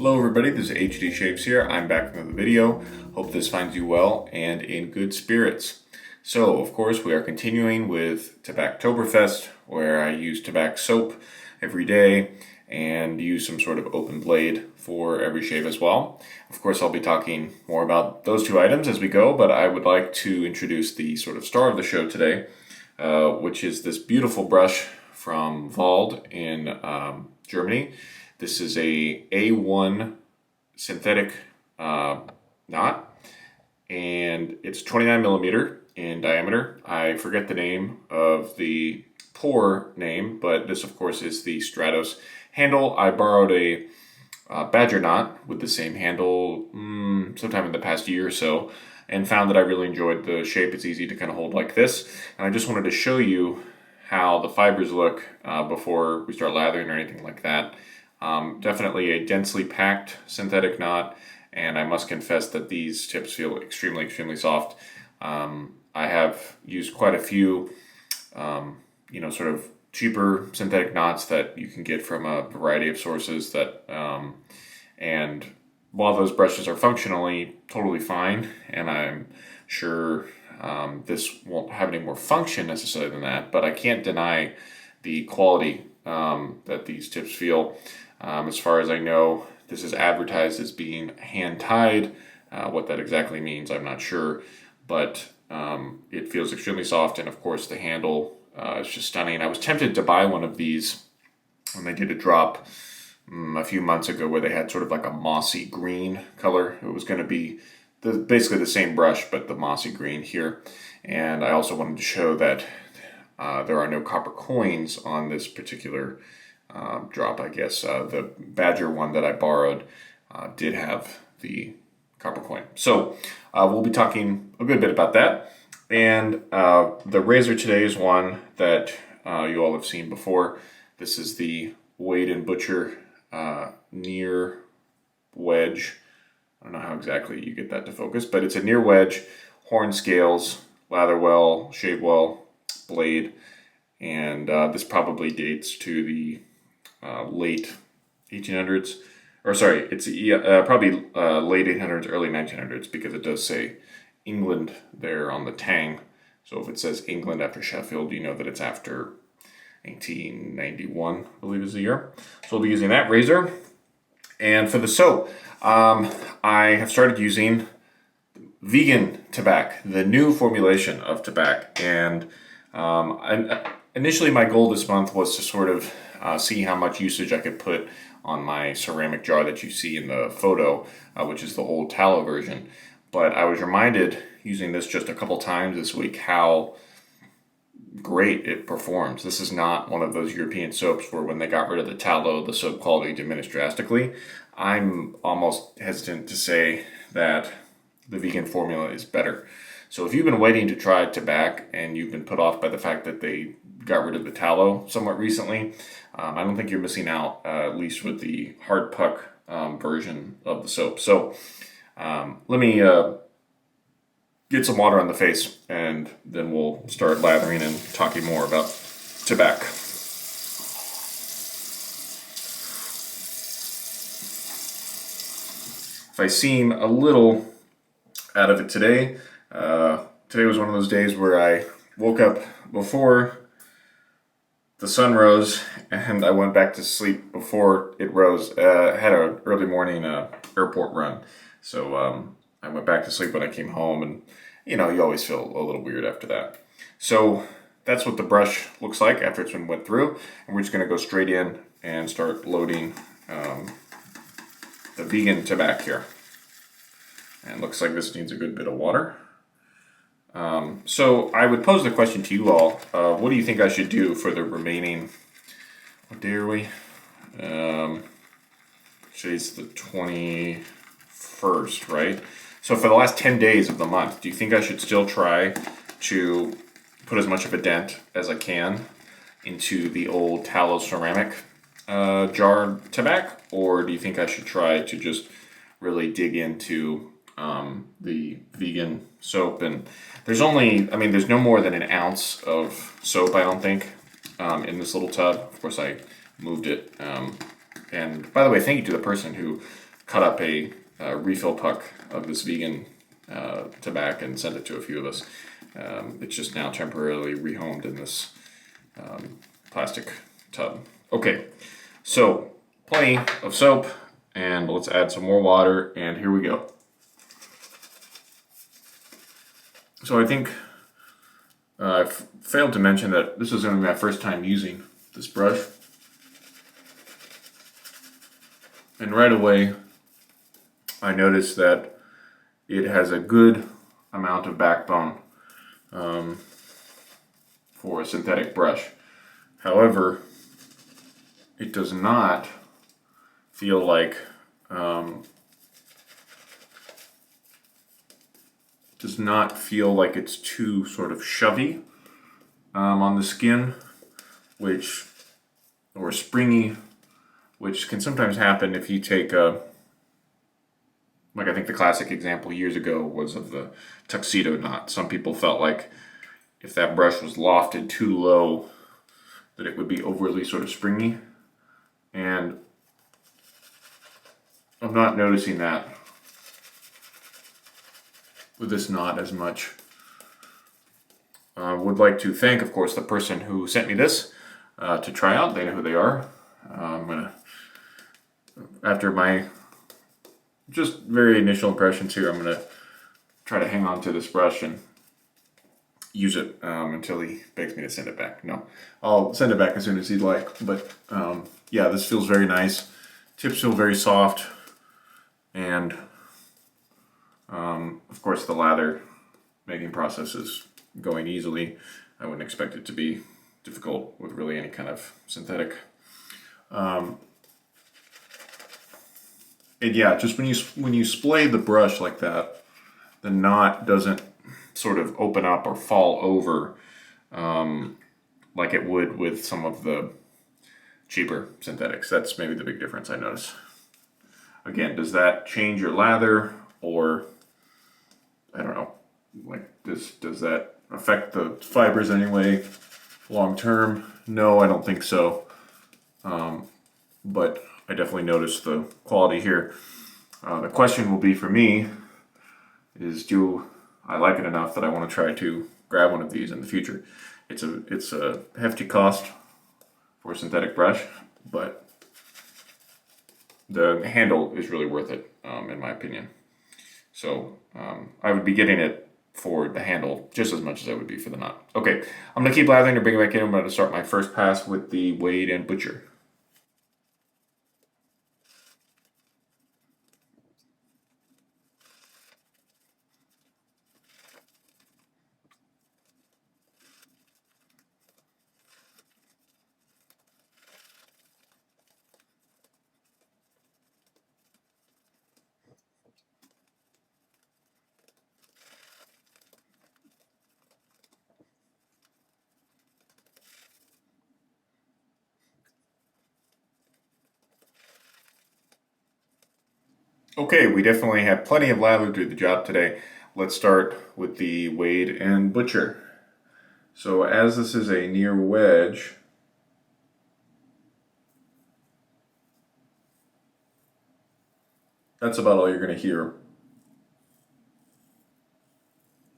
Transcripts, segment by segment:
Hello everybody, this is HD Shaves here. I'm back with another video. Hope this finds you well and in good spirits. So, of course, we are continuing with TabOKtoberfest, where I use Tabac soap every day and use some sort of open blade for every shave as well. Of course, I'll be talking more about those two items as we go, but I would like to introduce the sort of star of the show today, which is this beautiful brush from Wald in Germany. This is a A1 synthetic knot, and it's 29 millimeter in diameter. I forget the name of the pour name, but this of course is the Stratos handle. I borrowed a badger knot with the same handle sometime in the past year or so, and found that I really enjoyed the shape. It's easy to kind of hold like this, and I just wanted to show you how the fibers look before we start lathering or anything like that. Definitely a densely packed synthetic knot, and I must confess that these tips feel extremely soft. I have used quite a few, sort of cheaper synthetic knots that you can get from a variety of sources that, and while those brushes are functionally totally fine, and I'm sure this won't have any more function necessarily than that, but I can't deny the quality that these tips feel. As far as I know, this is advertised as being hand-tied. What that exactly means, I'm not sure, but it feels extremely soft, and of course the handle is just stunning. I was tempted to buy one of these when they did a drop a few months ago where they had sort of like a mossy green color. It was going to be basically the same brush, but the mossy green here. And I also wanted to show that there are no copper coins on this particular drop, I guess. The Badger one that I borrowed did have the copper coin. So we'll be talking a good bit about that. And the razor today is one that you all have seen before. This is the Wade & Butcher near wedge. I don't know how exactly you get that to focus, but it's a near wedge, horn scales, lather well, shave well blade. And this probably dates to the late 1800s, or sorry, it's probably late 800s, early 1900s, because it does say England there on the tang. So if it says England after Sheffield, you know that it's after 1891, I believe is the year. So we'll be using that razor. And for the soap, I have started using vegan Tabac, the new formulation of Tabac. And initially my goal this month was to sort of see how much usage I could put on my ceramic jar that you see in the photo, which is the old tallow version. But I was reminded, using this just a couple times this week, how great it performs. This is not one of those European soaps where when they got rid of the tallow, the soap quality diminished drastically. I'm almost hesitant to say that the vegan formula is better. So if you've been waiting to try Tabac and you've been put off by the fact that they got rid of the tallow somewhat recently, I don't think you're missing out, at least with the hard puck version of the soap. So let me get some water on the face, and then we'll start lathering and talking more about Tabac. If I seem a little out of it today, today was one of those days where I woke up before the sun rose, and I went back to sleep before it rose. I had an early morning airport run, so I went back to sleep when I came home, and you always feel a little weird after that. So that's what the brush looks like after it's been wet through, and we're just going to go straight in and start loading the vegan Tabac here. And it looks like this needs a good bit of water. So I would pose the question to you all, what do you think I should do for the remaining, what day are we? Today's the 21st, right? So for the last 10 days of the month, do you think I should still try to put as much of a dent as I can into the old tallow ceramic jar Tabac? Or do you think I should try to just really dig into the vegan soap? And there's no more than an ounce of soap, I don't think, in this little tub. Of course, I moved it. And by the way, thank you to the person who cut up a refill puck of this vegan Tabac and sent it to a few of us. It's just now temporarily rehomed in this plastic tub. Okay, so plenty of soap, and let's add some more water, and here we go. So I think I've failed to mention that this is going to be my first time using this brush. And right away, I noticed that it has a good amount of backbone for a synthetic brush. Like it does not feel like it's too sort of shovey on the skin, or springy, which can sometimes happen if you take like I think the classic example years ago was of the tuxedo knot. Some people felt like if that brush was lofted too low, that it would be overly sort of springy. And I'm not noticing that with this knot as much. I would like to thank, of course, the person who sent me this to try out. They know who they are. I'm gonna, after my just very initial impressions here, I'm gonna try to hang on to this brush and use it until he begs me to send it back. No, I'll send it back as soon as he'd like. But yeah, this feels very nice. Tips feel very soft, and of course the lather making process is going easily. I wouldn't expect it to be difficult with really any kind of synthetic. And yeah, just when you splay the brush like that, the knot doesn't sort of open up or fall over like it would with some of the cheaper synthetics. That's maybe the big difference I notice. Again, does that change your lather, or I don't know, like does that affect the fibers anyway long term? No, I don't think so. But I definitely noticed the quality here. The question will be for me is, do I like it enough that I want to try to grab one of these in the future? It's a hefty cost for a synthetic brush, but the handle is really worth it, in my opinion. So I would be getting it for the handle just as much as I would be for the knot. Okay, I'm gonna keep lathering to bring it back in. I'm gonna start my first pass with the Wade and Butcher. Okay, we definitely have plenty of lather to do the job today. Let's start with the Wade and Butcher. So as this is a near wedge, that's about all you're going to hear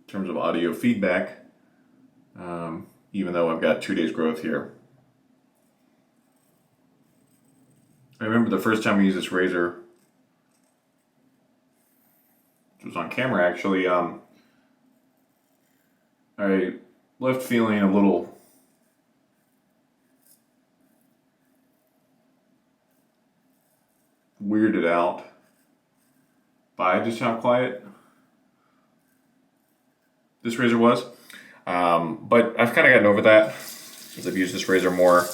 in terms of audio feedback, even though I've got 2 days growth here. I remember the first time I used this razor, it was on camera actually, I left feeling a little weirded out by just how quiet this razor was. But I've kind of gotten over that as I've used this razor more.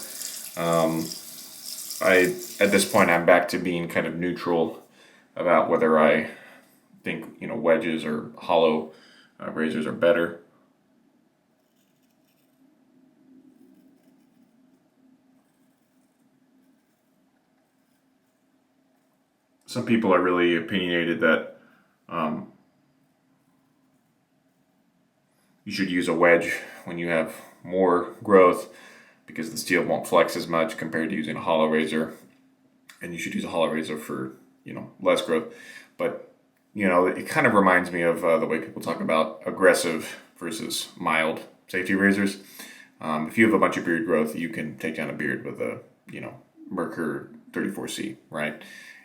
At this point, I'm back to being kind of neutral about whether I think, wedges or hollow razors are better. Some people are really opinionated that you should use a wedge when you have more growth because the steel won't flex as much compared to using a hollow razor. And you should use a hollow razor for less growth. But, it kind of reminds me of the way people talk about aggressive versus mild safety razors. If you have a bunch of beard growth, you can take down a beard with a, Mäurer 34C, right?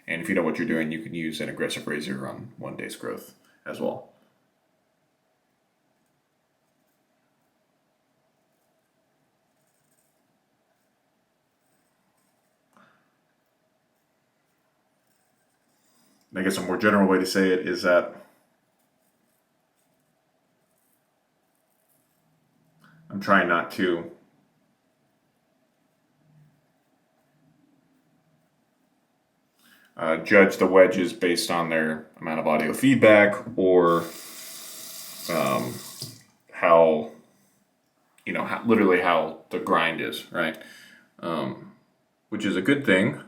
And if you know what you're doing, you can use an aggressive razor on 1 day's growth as well. I guess a more general way to say it is that I'm trying not to judge the wedges based on their amount of audio feedback or how, literally how the grind is, right? Which is a good thing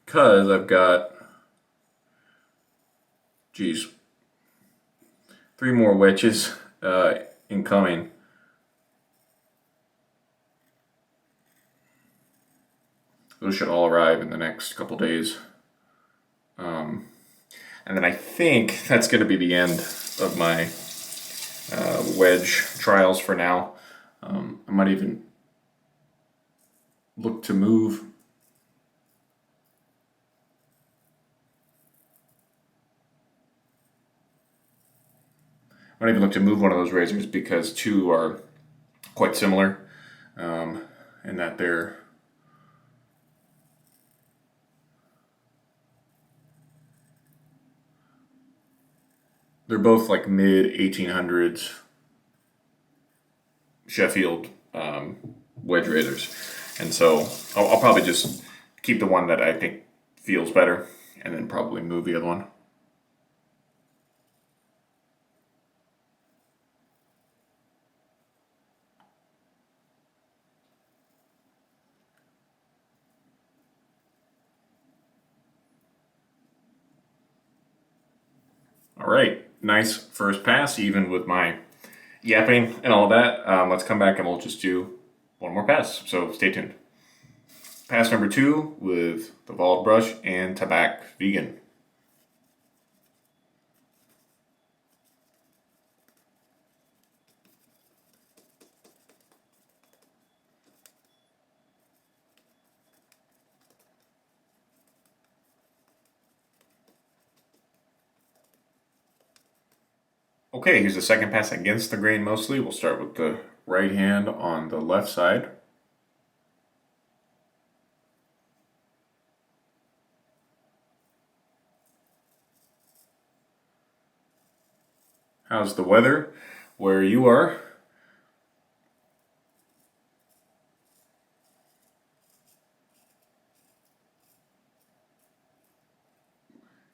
because I've got, 3 more wedges incoming. Those should all arrive in the next couple days. And then I think that's going to be the end of my wedge trials for now. I might even look to move. I might even look to move one of those razors because 2 are quite similar in that they're both like mid 1800s Sheffield wedge razors, and so I'll probably just keep the one that I think feels better and then probably move the other one. All right, nice first pass, even with my yapping and all that. Let's come back and we'll just do one more pass, so stay tuned. Pass number 2 with the Wald brush and Tabac vegan. Okay, here's the second pass against the grain mostly. We'll start with the right hand on the left side. How's the weather where you are?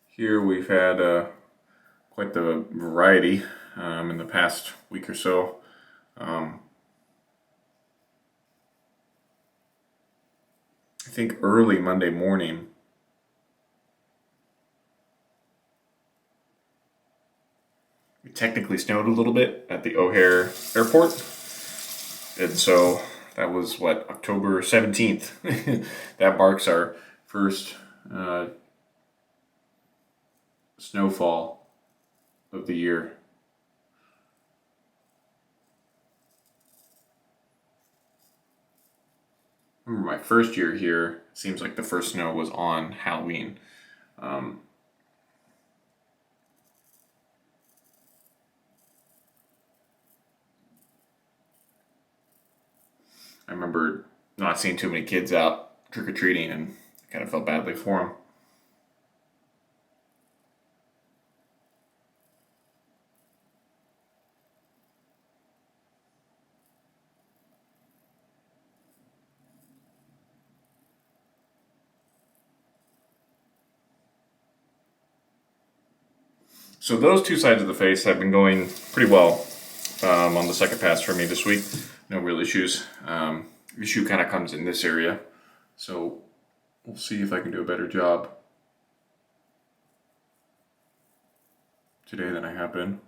Here we've had quite the variety in the past week or so. I think early Monday morning, it technically snowed a little bit at the O'Hare airport. And so that was what, October 17th. That marks our first snowfall of the year. I remember my first year here, it seems like the first snow was on Halloween. I remember not seeing too many kids out trick-or-treating, and I kind of felt badly for them. So those 2 sides of the face have been going pretty well on the second pass for me this week. No real issues. Issue kind of comes in this area, so we'll see if I can do a better job today than I have been.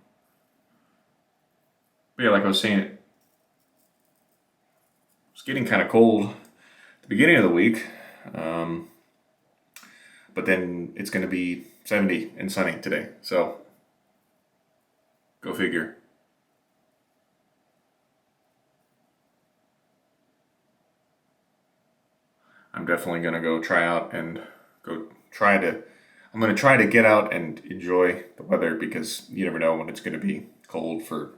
But yeah, like I was saying, it was getting kind of cold at the beginning of the week. but then it's going to be 70 and sunny today. So go figure. I'm definitely going to go try out and I'm going to try to get out and enjoy the weather, because you never know when it's going to be cold for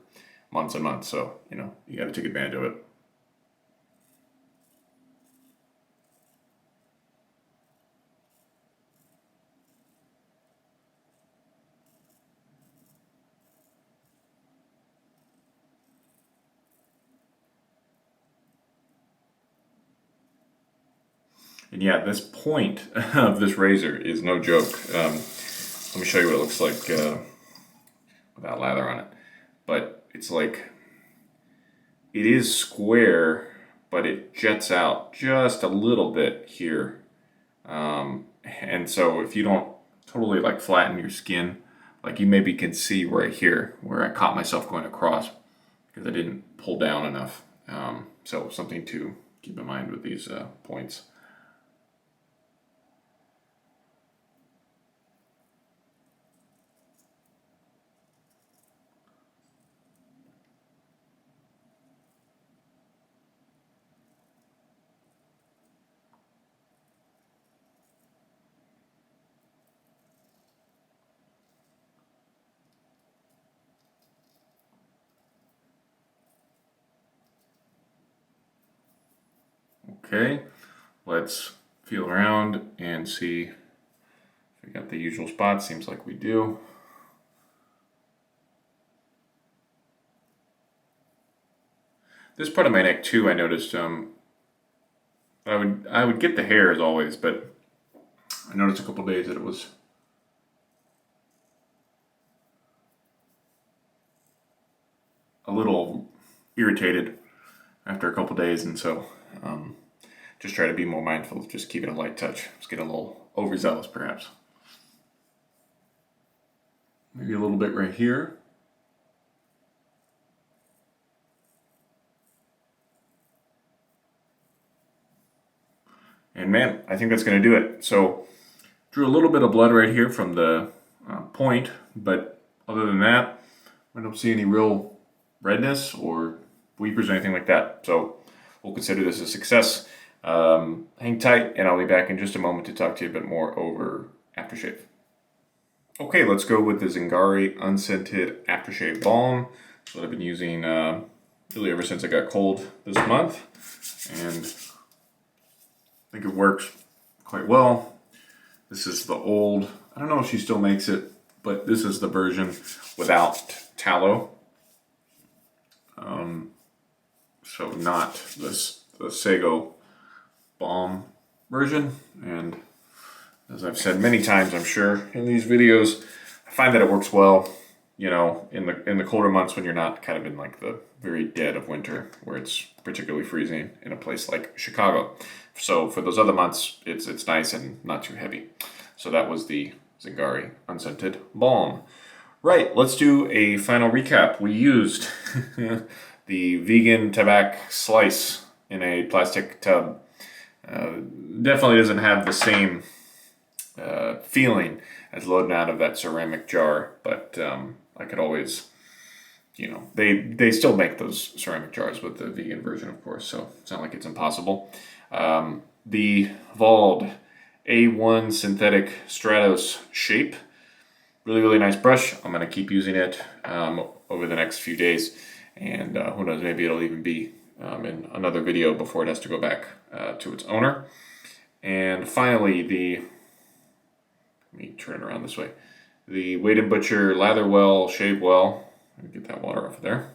months and months. So, you know, you got to take advantage of it. And yeah, this point of this razor is no joke. Let me show you what it looks like without lather on it. But it's like, it is square, but it jets out just a little bit here. And so if you don't totally like flatten your skin, like you maybe can see right here where I caught myself going across because I didn't pull down enough. So something to keep in mind with these points. Okay, let's feel around and see if we got the usual spots. Seems like we do. This part of my neck too, I noticed I would get the hair as always, but I noticed a couple days that it was a little irritated after a couple days, and so just try to be more mindful of just keeping a light touch. Just get a little overzealous perhaps. Maybe a little bit right here. And man, I think that's going to do it. So drew a little bit of blood right here from the point, but other than that, I don't see any real redness or weepers or anything like that. So we'll consider this a success. Hang tight, and I'll be back in just a moment to talk to you a bit more over aftershave. Okay, let's go with the Zingari Unscented Aftershave Balm. That's what I've been using really ever since I got cold this month, and I think it works quite well. This is the old, I don't know if she still makes it, but this is the version without tallow. So not the Sago Balm version. And as I've said many times, I'm sure in these videos, I find that it works well, you know, in the colder months when you're not kind of in like the very dead of winter where it's particularly freezing in a place like Chicago. So for those other months, it's nice and not too heavy. So that was the Zingari Unscented Balm. Right, let's do a final recap. We used the vegan Tabac slice in a plastic tub. Definitely doesn't have the same feeling as loading out of that ceramic jar, but I could always, you know, they still make those ceramic jars with the vegan version, of course, so it's not like it's impossible. The Wald A1 synthetic Stratos shape, really nice brush. I'm going to keep using it over the next few days, and who knows, maybe it'll even be in another video before it has to go back to its owner. And finally, let me turn it around this way, the Weight & Butcher Lather Well, Shave Well. Let me get that water off of there.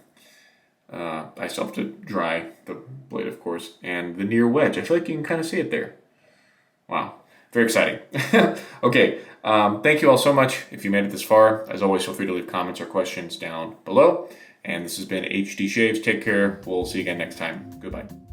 I still have to dry the blade, of course. And the Near Wedge. I feel like you can kind of see it there. Wow. Very exciting. Okay. Thank you all so much if you made it this far. As always, feel free to leave comments or questions down below. And this has been HD Shaves. Take care. We'll see you again next time. Goodbye.